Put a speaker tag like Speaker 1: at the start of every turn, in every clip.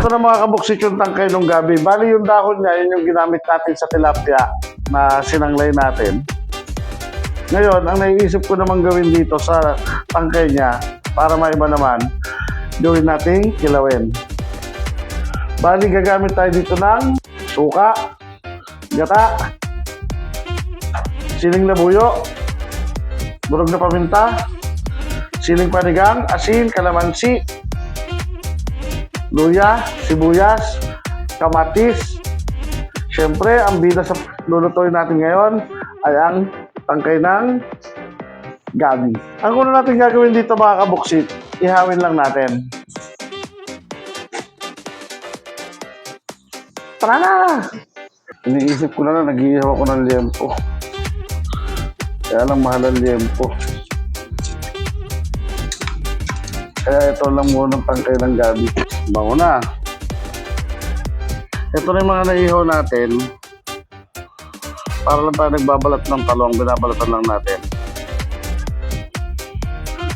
Speaker 1: Ito na mga kabuksit yung tangkay ng gabi. Bali yung dahon niya, yun yung ginamit natin sa tilapia na sinanglay natin. Ngayon, ang naiisip ko naman gawin dito sa tangkay niya, para maiba naman, gawin nating kilawin. Bali, gagamit tayo dito ng suka, gata, siling labuyo, durog na paminta, siling panigang, asin, kalamansi, luya, sibuyas, kamatis. Siyempre, ang bida sa lulutuin natin ngayon ay ang tangkay ng gabi. Ang una natin gagawin dito mga kabuksit, ihawin lang natin. Tara na! Iniisip ko na nag-iihaw ako ng liempo. Kaya lang mahal ang liempo. Kaya ito lang muna ang tangkay ng gabi. Bango na. Ito na yung mga naihaw natin. Para lang tayo nagbabalat ng talong, binabalatan lang natin.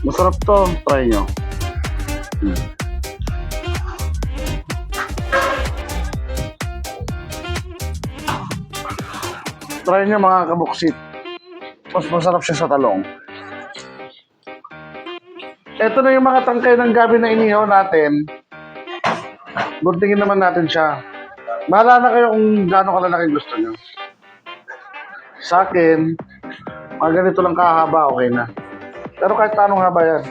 Speaker 1: Masarap to, try nyo. Try nyo mga kabuksit. Mas masarap siya sa talong. Ito na yung mga tangkay ng gabi na inihaw natin. Guntingin naman natin siya. Bahala na kayo kung gaano kalalaki gusto nyo. Sa akin, mga ganito lang kahaba, okay na. Pero kahit anong haba yan.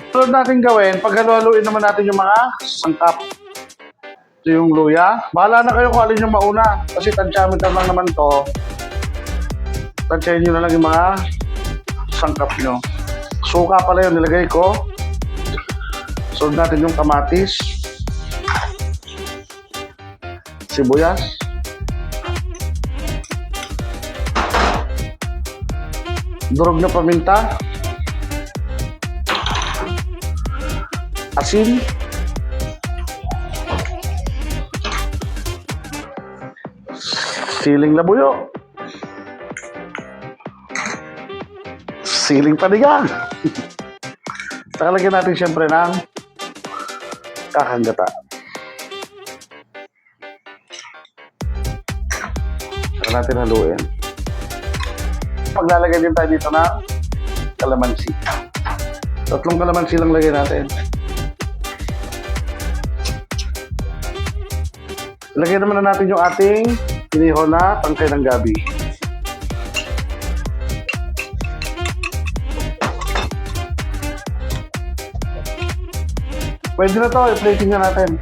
Speaker 1: Sunod natin gawin, paghalu-haluin naman natin yung mga sangkap. Ito yung luya. Bahala na kayo kung alin yung mauna. Kasi tansyameter lang naman to. Tansyahin nyo na lang yung mga sangkap nyo. Suka pala yung nilagay ko. Sunod natin yung kamatis, sibuyas, durog na paminta, asin, siling labuyo, siling panigang. Saka lagyan natin siyempre ng kakang gata. Saka natin haluin. Maglalagay din tayo dito ng kalamansi. 3 kalamansi lang lagay natin. Lagyan naman na natin yung ating inihaw na tangkay ng gabi. Pwede na to, i-plating na natin.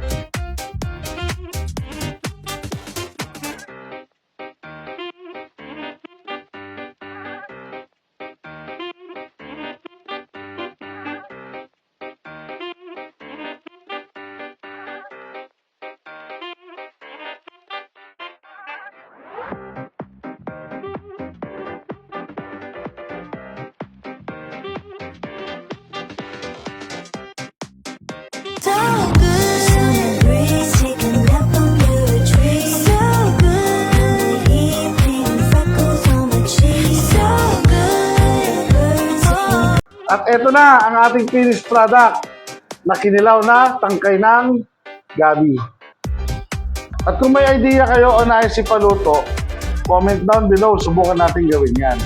Speaker 2: So good, breeze taking up on your tree. So good, the evening freckles on my cheek. So good, birds singing.
Speaker 1: At eto na ang ating finished product na kinilaw na tangkay ng gabi. At kung may idea kayo o nais ipaluto, comment down below, subukan natin gawin yan.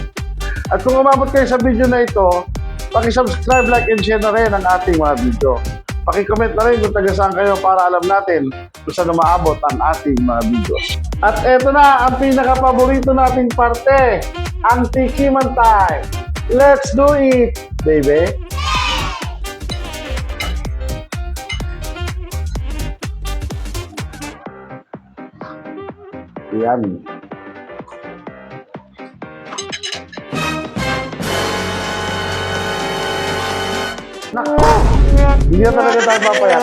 Speaker 1: At kung umabot kayo sa video na ito, paki-subscribe, like, and share na rin ang ating mga video. Paki-comment na rin kung taga saan kayo para alam natin kung saan umaabot ang ating mga videos. At eto na ang pinaka-paborito nating parte, ang tikiman time. Let's do it, baby! Yan. Naku! Hindi na talaga tayo papayat.